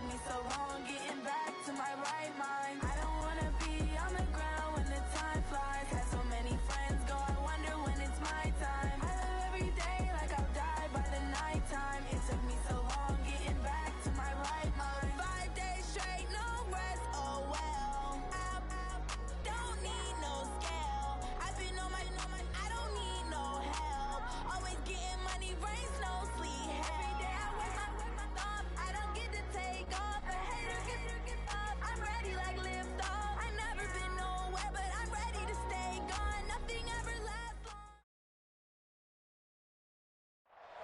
me so long getting back to my right mind. I don't wanna be on the ground when the time flies. Had so many friends go, I wonder when it's my time. I live every day like I'll die by the nighttime. It took me so long getting back to my right mind. 5 days straight, no rest, oh well. Don't need no scale. I've been on my, I don't need no help. Always getting money, rain, snow, sleet. Every day I work my thoughts. I don't get to take off. A hater get up. I'm ready like lift off. I've never been nowhere, but I'm ready to stay gone. Nothing ever lasts long.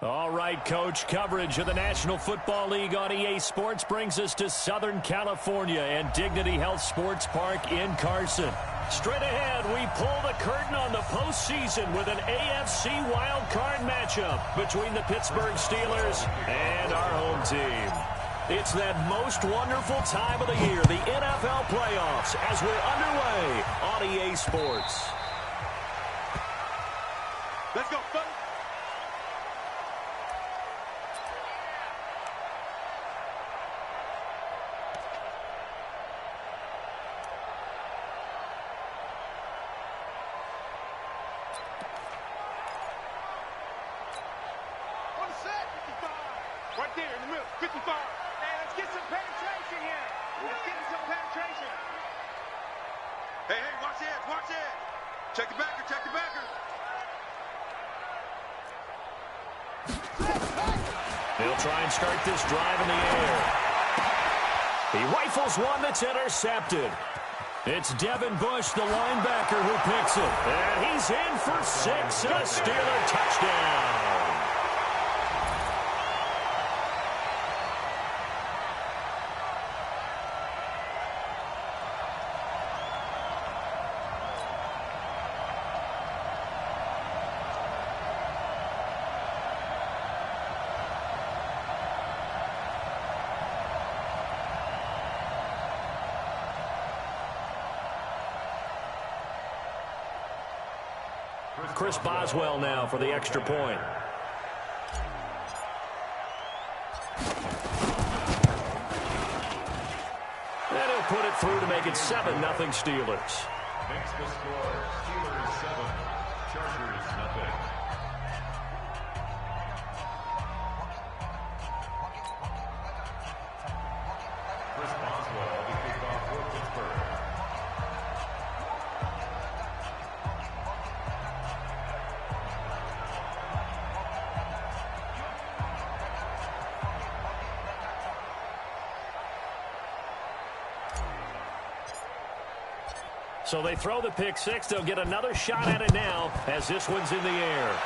All right, Coach, coverage of the National Football League on EA Sports brings us to Southern California and Dignity Health Sports Park in Carson. Straight ahead, we pull the curtain on the postseason with an AFC wildcard matchup between the Pittsburgh Steelers and our home team. It's that most wonderful time of the year, the NFL playoffs, as we're underway on EA Sports. Let's go, folks. Right there in the middle, 55. Hey, let's get some penetration here. Let's get some penetration. Hey, watch it, watch it. Check the backer, check the backer. They'll try and start this drive in the air. He rifles one that's intercepted. It's Devin Bush, the linebacker, who picks it. And he's in for 6 and a Steeler touchdown. Chris Boswell now for the extra point. And he'll put it through to make it 7-0 Steelers. Makes the score Steelers 7, Chargers 0. Chris Boswell will be kicked off for Pittsburgh. So they throw the pick six. They'll get another shot at it now as this one's in the air.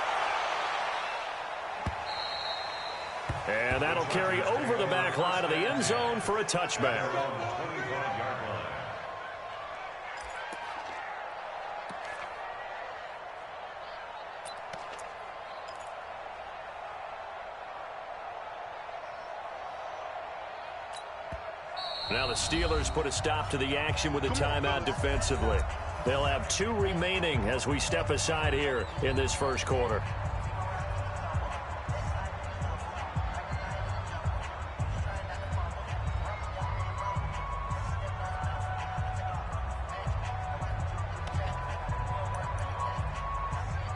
And that'll carry over the back line of the end zone for a touchback. Now the Steelers put a stop to the action with a timeout defensively. They'll have 2 remaining as we step aside here in this first quarter.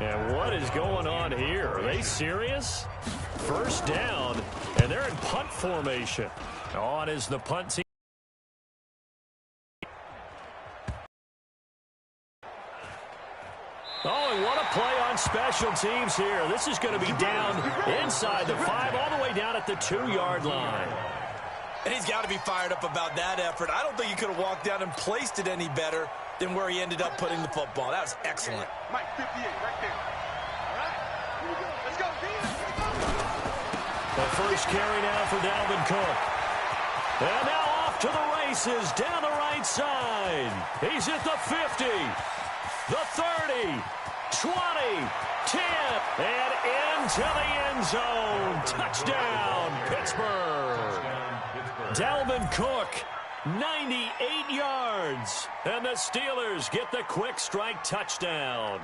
And what is going on here? Are they serious? First down, and they're in punt formation. On is the punt team. Oh, and what a play on special teams here. This is going to be down inside the 5, all the way down at the 2-yard line. And he's got to be fired up about that effort. I don't think he could have walked down and placed it any better than where he ended up putting the football. That was excellent. Mike, 58, right there. All right, here we go. Let's go, The first carry now for Dalvin Cook. And now off to the races down the right side. He's at the 50. The 30, 20, 10, and into the end zone. Touchdown, Pittsburgh. Dalvin Cook, 98 yards. And the Steelers get the quick strike touchdown.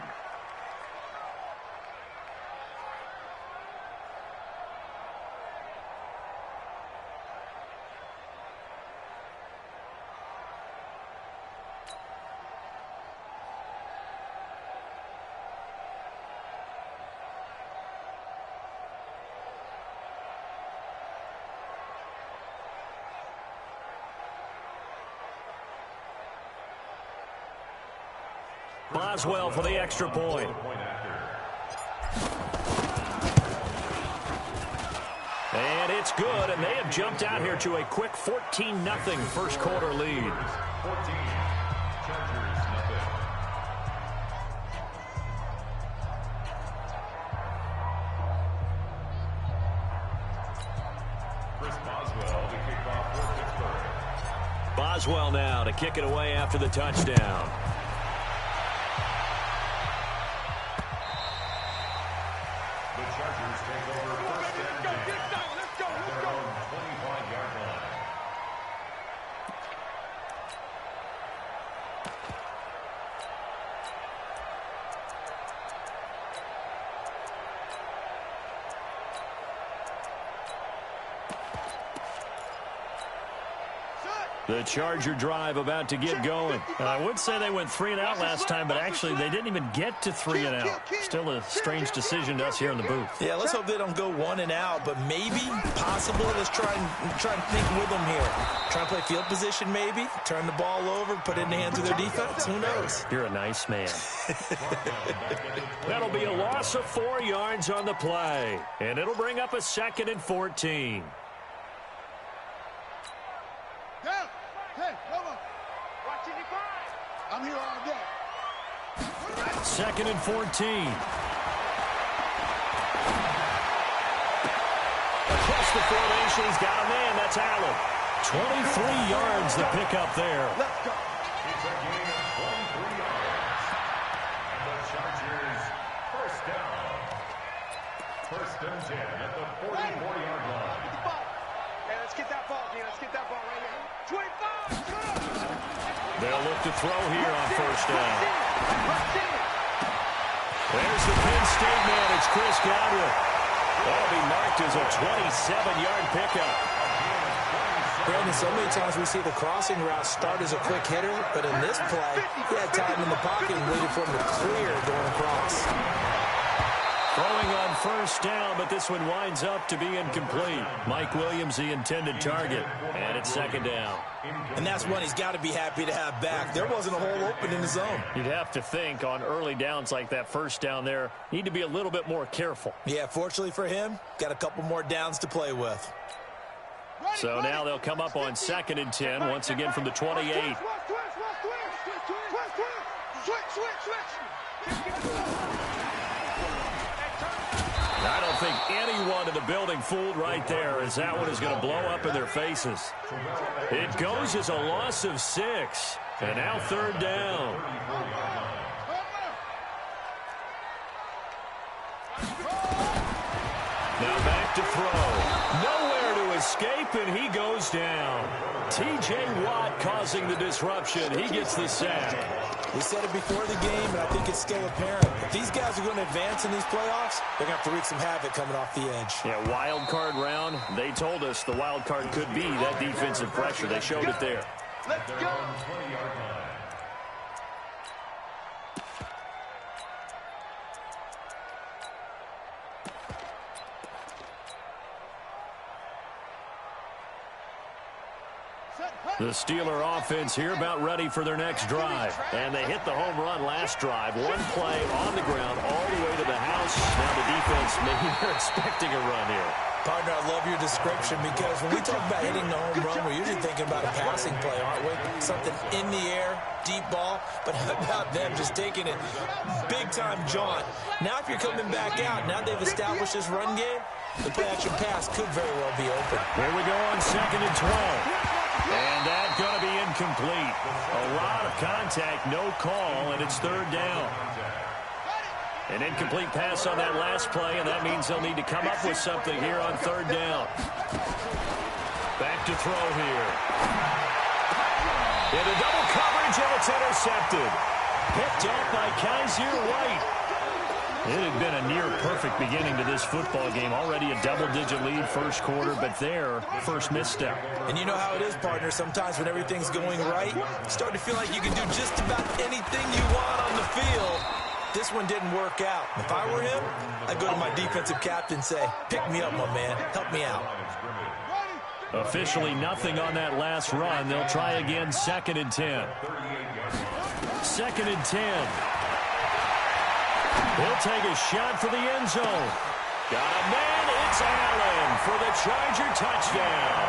Boswell for the extra point. And it's good, and they have jumped out here to a quick 14-0 first quarter lead. 14, Chargers nothing. Chris Boswell to kick off for Pittsburgh. Boswell now to kick it away after the touchdown. The Chargers take over first and 10 at their own 25-yard line. The Charger drive about to get going. I would say they went 3 and out last time, but actually they didn't even get to 3 and out. Still a strange decision to us here in the booth. Yeah, let's hope they don't go 1 and out, but maybe, possibly, let's try and think with them here. Try and play field position maybe, turn the ball over, put it in the hands of their defense. Who knows? You're a nice man. That'll be a loss of 4 yards on the play, and it'll bring up a 2nd and 14. Hey, come on. Watch it, I'm here all day. 2nd and 14. Across the formation, he's got a man. That's Allen. 23 yards the pickup there. Let's go. It's a gain of 23 yards. And the Chargers first down. First and 10 at the 44-yard line. Get the ball. Hey, let's get that ball, D. Let's get that ball right here. 25. They'll look to throw here on first down. There's the Penn State man. It's Chris Godwin. That'll be marked as a 27-yard pickup. Brandon, so many times we see the crossing route start as a quick hitter, but in this play, he had time in the pocket and waited for him to clear going across. Throwing on first down, but this one winds up to be incomplete. Mike Williams, the intended target, and it's 2nd down. And that's one he's got to be happy to have back. There wasn't a hole open in the zone. You'd have to think on early downs like that first down there, need to be a little bit more careful. Yeah, fortunately for him, got a couple more downs to play with. So now they'll come up on 2nd and 10, once again from the 28. I don't think anyone in the building fooled right there, as that one is going to blow up in their faces. It goes as a loss of 6, and now 3rd down. Now back to throw. Nowhere to escape, and he goes down. T.J. Watt causing the disruption. He gets the sack. We said it before the game, and I think it's still apparent. If these guys are going to advance in these playoffs, they're going to have to wreak some havoc coming off the edge. Yeah, wild card round. They told us the wild card could be that defensive pressure. They showed it there. Let's go. 20-yard line. The Steeler offense here about ready for their next drive. And they hit the home run last drive. One play on the ground all the way to the house. Now the defense, maybe they're expecting a run here. Partner, I love your description because when we talk about hitting the home run, we're usually thinking about a passing play, aren't we? Something in the air, deep ball, but how about them just taking it big-time jaunt. Now if you're coming back out, now they've established this run game, the play-action pass could very well be open. Here we go on 2nd and 12. And that's going to be incomplete. A lot of contact, no call, and it's 3rd down. An incomplete pass on that last play, and that means they'll need to come up with something here on 3rd down. Back to throw here. Into double coverage, and it's intercepted. Picked off by Kaiser White. It had been a near-perfect beginning to this football game. Already a double-digit lead first quarter, but their first misstep. And you know how it is, partner. Sometimes when everything's going right, you start to feel like you can do just about anything you want on the field. This one didn't work out. If I were him, I'd go to my defensive captain and say, pick me up, my man. Help me out. Officially nothing on that last run. They'll try again 2nd and 10. 2nd and 10. He'll take a shot for the end zone. Got a man. It's Allen for the Charger touchdown.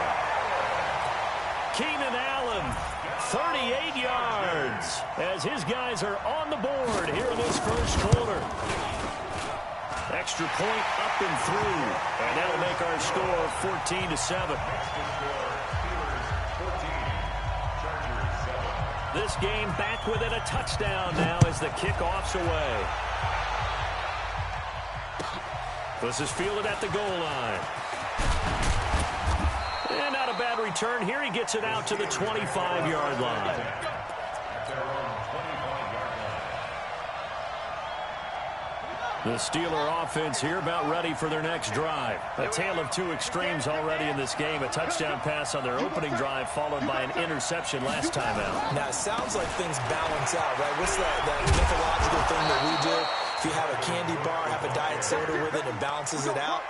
Keenan Allen, 38 yards, as his guys are on the board here in this first quarter. Extra point up and through, and that'll make our score 14-7. This game back within a touchdown now as the kickoff's away. This is fielded at the goal line. And not a bad return here. He gets it out to the 25-yard line. The Steeler offense here about ready for their next drive. A tale of two extremes already in this game. A touchdown pass on their opening drive followed by an interception last time out. Now, it sounds like things balance out, right? What's that mythological thing that we do? If you have a candy bar, have a diet soda with it, it balances it out.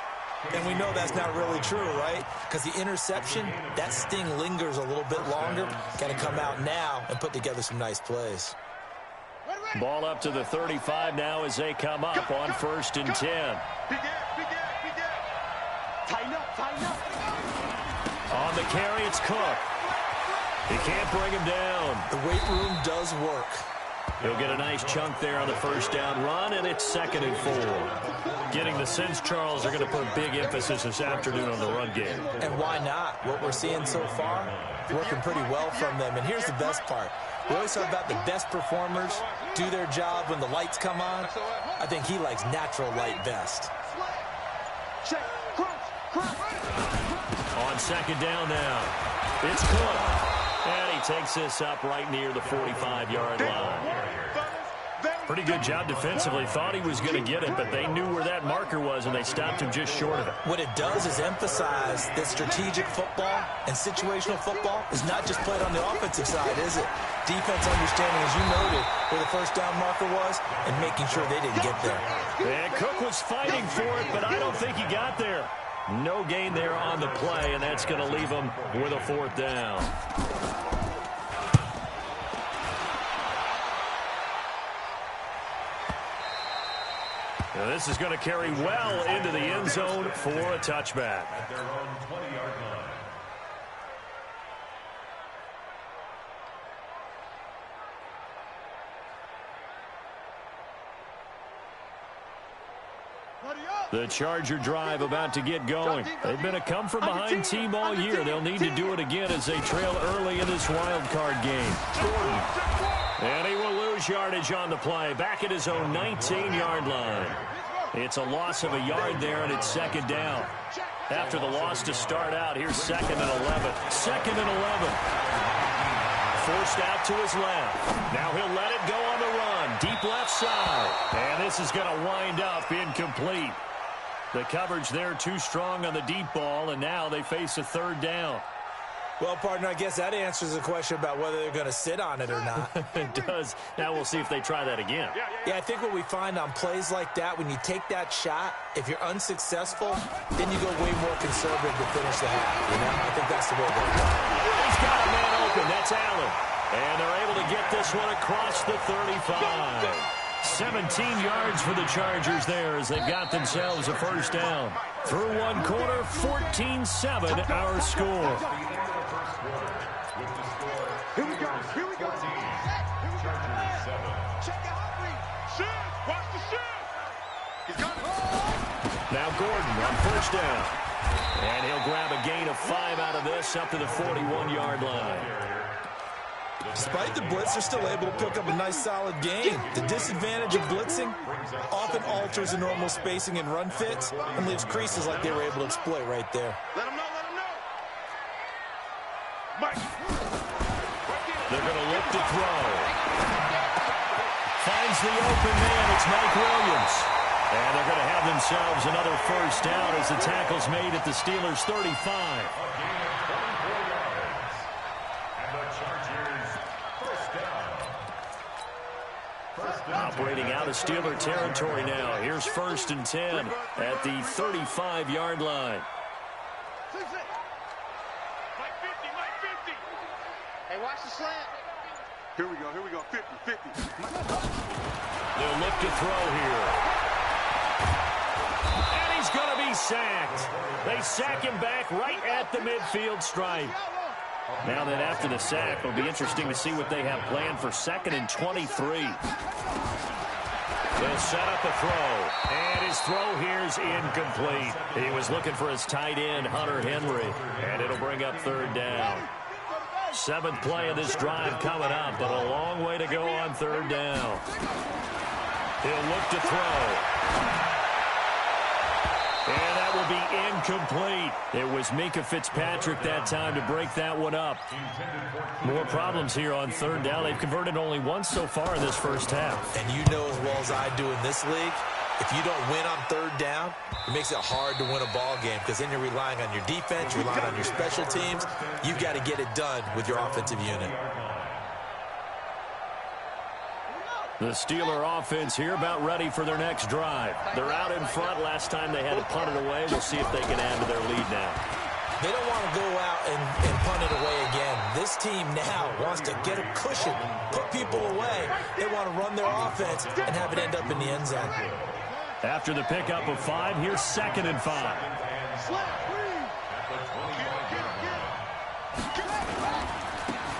And we know that's not really true, right? Because the interception, that sting lingers a little bit longer. Got to come out now and put together some nice plays. Ball up to the 35 now as they come up on 1st and 10. On the carry, it's Cook. He can't bring him down. The weight room does work. He'll get a nice chunk there on the first down run, and it's 2nd and 4. Getting the sense, Charles, they're going to put big emphasis this afternoon on the run game. And why not? What we're seeing so far, working pretty well from them. And here's the best part. We always talk about the best performers do their job when the lights come on. I think he likes natural light best. On 2nd down now, it's Cook. And he takes this up right near the 45-yard line. Pretty good job defensively. Thought he was going to get it, but they knew where that marker was, and they stopped him just short of it. What it does is emphasize that strategic football and situational football is not just played on the offensive side, is it? Defense understanding, as you noted, where the first down marker was and making sure they didn't get there. And Cook was fighting for it, but I don't think he got there. No gain there on the play, and that's going to leave him with a 4th down. Now this is going to carry well into the end zone for a touchback. At their own 20-yard line. The Charger drive about to get going. They've been a come-from-behind team all year. They'll need to do it again as they trail early in this wild card game. Gordon. And he will lose yardage on the play. Back at his own 19-yard line. It's a loss of a yard there, and it's 2nd down. After the loss to start out, here's 2nd and 11. 2nd and 11. Forced out to his left. Now he'll let it go on the run. Deep left side. And this is going to wind up incomplete. The coverage there too strong on the deep ball, and now they face a 3rd down. Well, partner, I guess that answers the question about whether they're going to sit on it or not. It does. Now we'll see if they try that again. Yeah, I think what we find on plays like that, when you take that shot, if you're unsuccessful, then you go way more conservative to finish the half. You know, I think that's the way they're going. He's got a man open. That's Allen. And they're able to get this one across the 35. 17 yards for the Chargers there as they've got themselves a 1st down. Through one quarter, 14-7 our score. Here we go. Here we go. Chargers 7. Check it out. Shoot. Watch the shoot. He's got it. Now Gordon on 1st down. And he'll grab a gain of 5 out of this up to the 41-yard line. Despite the blitz, they're still able to pick up a nice solid gain. The disadvantage of blitzing often alters the normal spacing and run fits and leaves creases like they were able to exploit right there. Let him know. Let him know. Mike. They're going to look to throw. Finds the open man. It's Mike Williams. And they're going to have themselves another 1st down as the tackle's made at the Steelers' 35. Operating out of Steeler territory now. Here's 1st and 10 at the 35-yard line. Mike 50. Hey, watch the slant. Here we go. 50. They'll look to throw here. And he's going to be sacked. They sack him back right at the midfield stripe. Now then, after the sack, it'll be interesting to see what they have planned for 2nd and 23. They'll set up a throw, and his throw here's incomplete. He was looking for his tight end, Hunter Henry, and it'll bring up 3rd down. 7th play of this drive coming up, but a long way to go on 3rd down. He'll look to throw. And that will be incomplete. It was Minkah Fitzpatrick that time to break that one up. More problems here on 3rd down. They've converted only once so far in this first half. And you know as well as I do in this league, if you don't win on 3rd down, it makes it hard to win a ball game because then you're relying on your defense, you're relying on your special teams. You've got to get it done with your offensive unit. The Steeler offense here about ready for their next drive. They're out in front. Last time they had to punt it away. We'll see if they can add to their lead now. They don't want to go out and punt it away again. This team now wants to get a cushion, put people away. They want to run their offense and have it end up in the end zone. After the pickup of 5, here's 2nd and 5.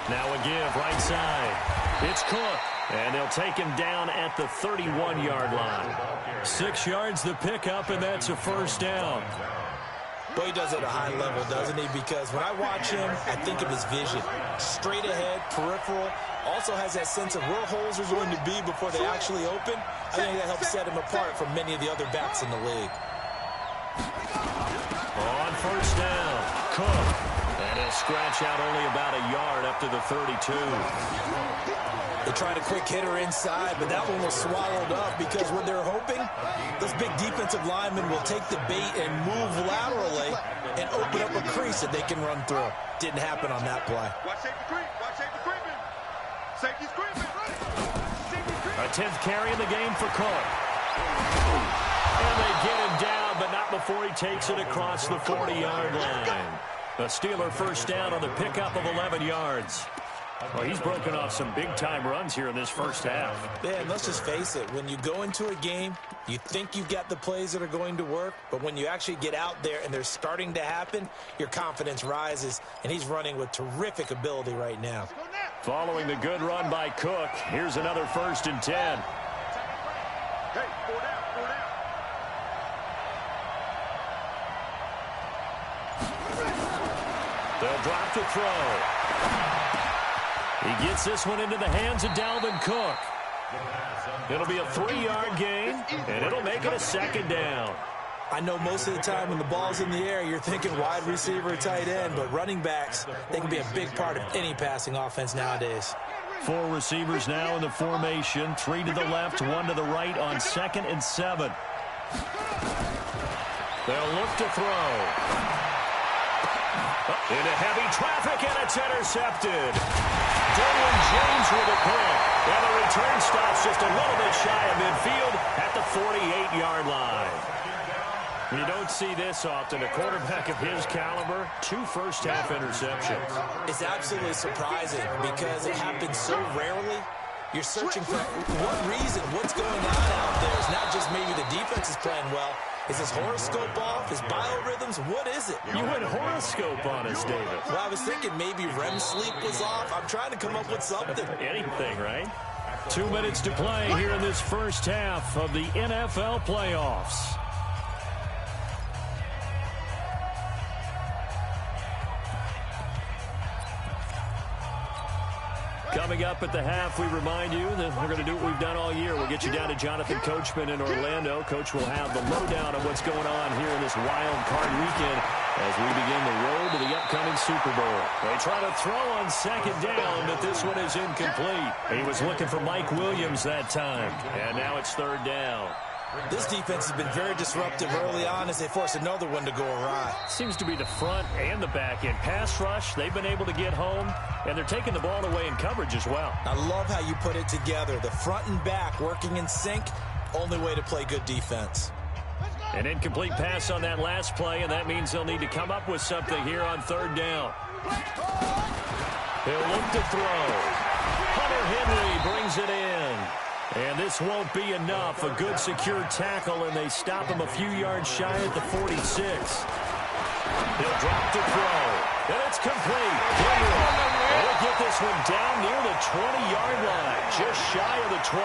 Now a give right side. It's Cook. And they'll take him down at the 31-yard line. 6 yards the pickup, and that's a 1st down. Boy, he does it at a high level, doesn't he? Because when I watch him, I think of his vision. Straight ahead, peripheral. Also has that sense of where holes are going to be before they actually open. I think that helps set him apart from many of the other backs in the league. On 1st down, Cook. And he'll scratch out only about a yard up to the 32. They tried a quick hitter inside, but that one was swallowed up because what they're hoping, those big defensive linemen will take the bait and move laterally and open up a crease that they can run through. Didn't happen on that play. Watch safety creep. Watch safety creeping. Safety's creeping. A 10th carry in the game for Cook. And they get him down, but not before he takes it across the 40-yard line. The Steeler 1st down on the pickup of 11 yards. Well, he's broken off some big-time runs here in this first half. Yeah, and let's just face it. When you go into a game, you think you've got the plays that are going to work, but when you actually get out there and they're starting to happen, your confidence rises, and he's running with terrific ability right now. Following the good run by Cook, here's another 1st and 10. Hey, 4 down, 4 down. They'll drop the throw. He gets this one into the hands of Dalvin Cook. It'll be a 3-yard gain, and it'll make it a 2nd down. I know most of the time when the ball's in the air, you're thinking wide receiver, tight end, but running backs, they can be a big part of any passing offense nowadays. 4 receivers now in the formation, 3 to the left, 1 to the right on 2nd and 7. They'll look to throw. Into heavy traffic, and it's intercepted. Derwin James with a pick. And the return stops just a little bit shy of midfield at the 48-yard line. You don't see this often. A quarterback of his caliber, 2 first-half interceptions. It's absolutely surprising because it happens so rarely. You're searching for what reason, what's going on out there. It's not just maybe the defense is playing well. Is his horoscope off? His biorhythms? What is it? You went horoscope on us, David. Well, I was thinking maybe REM sleep was off. I'm trying to come up with something. Anything, right? 2 minutes to play here in this first half of the NFL playoffs. Coming up at the half, we remind you that we're going to do what we've done all year. We'll get you down to Jonathan Coachman in Orlando. Coach will have the lowdown of what's going on here in this wild card weekend as we begin the road to the upcoming Super Bowl. They try to throw on 2nd down, but this one is incomplete. He was looking for Mike Williams that time, and now it's 3rd down. This defense has been very disruptive early on as they force another one to go awry. Seems to be the front and the back end. Pass rush, they've been able to get home, and they're taking the ball away in coverage as well. I love how you put it together. The front and back working in sync, only way to play good defense. An incomplete pass on that last play, and that means they'll need to come up with something here on 3rd down. He'll look to throw. Hunter Henry brings it in. And this won't be enough. A good secure tackle, and they stop him a few yards shy at the 46. He'll drop to throw, and it's complete. They'll get this one down near the 20-yard line, just shy of the 20.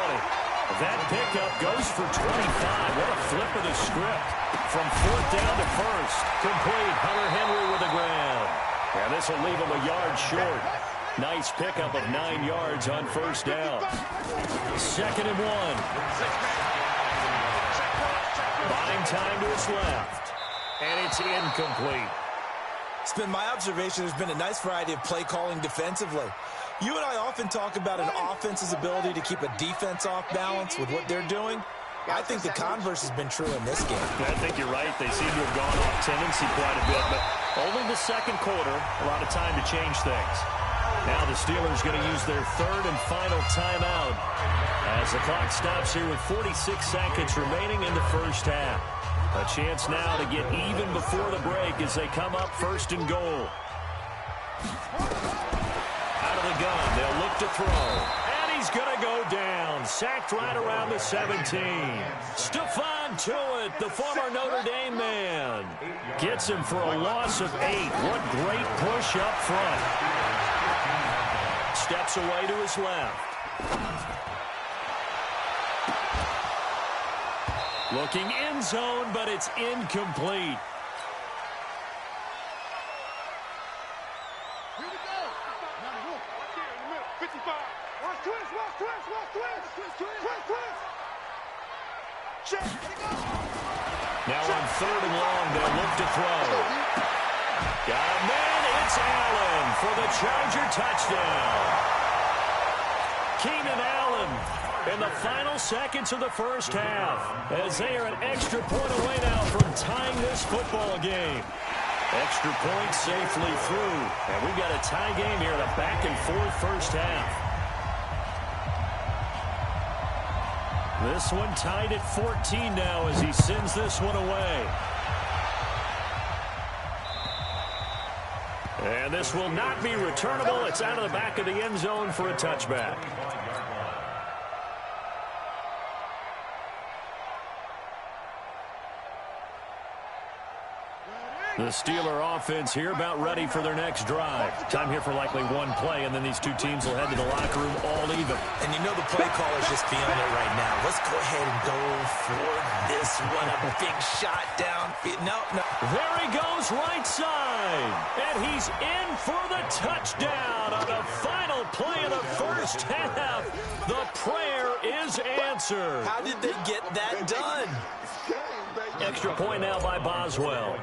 That pickup goes for 25. What a flip of the script. From 4th down to 1st. Complete. Hunter Henry with the ground. And this will leave him a yard short. Nice pickup of 9 yards on 1st down. 2nd and 1. Buying time to his left. And it's incomplete. It's been my observation there's been a nice variety of play calling defensively. You and I often talk about an offense's ability to keep a defense off balance with what they're doing. I think the converse has been true in this game. I think you're right. They seem to have gone off tendency quite a bit, but only the 2nd quarter, a lot of time to change things. Now the Steelers going to use their 3rd and final timeout as the clock stops here with 46 seconds remaining in the 1st half. A chance now to get even before the break as they come up 1st and goal. Out of the gun, they'll look to throw. And he's going to go down. Sacked right around the 17. Stephon Tuitt, the former Notre Dame man, gets him for a loss of 8. What great push up front. Steps away to his left. Looking end zone, but it's incomplete. Here we go. Right there in the middle. 55. Watch twist, watch twist, watch twist. Twist, twist. Check. Now on 3rd and long, they'll look to throw. Got a man. It's Allen for the Charger touchdown. Keenan Allen in the final seconds of the 1st half as they are an extra point away now from tying this football game. Extra point safely through. And we've got a tie game here in a back-and-forth 1st half. This one tied at 14 now as he sends this one away. And this will not be returnable. It's out of the back of the end zone for a touchback. The Steeler offense here about ready for their next drive. Time here for likely one play, and then these two teams will head to the locker room all even. And you know the play caller's just feeling it right now. Let's go ahead and go for this one. A big shot down. No. There he goes right side. And he's in for the touchdown on the final play of the 1st half. The prayer is answered. How did they get that done? Extra point now by Boswell.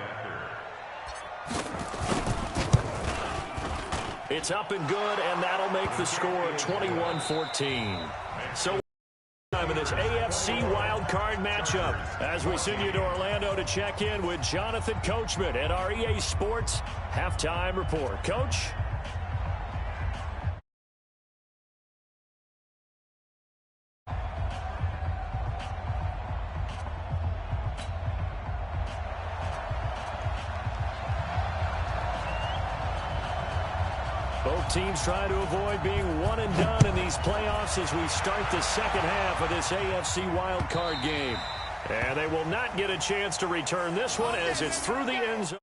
It's up and good, and that'll make the score 21-14. So time of this AFC wildcard matchup as we send you to Orlando to check in with Jonathan Coachman at our EA Sports Halftime Report. Coach? Both teams trying to avoid being one and done in these playoffs as we start the 2nd half of this AFC wildcard game. And they will not get a chance to return this one as it's through the end zone.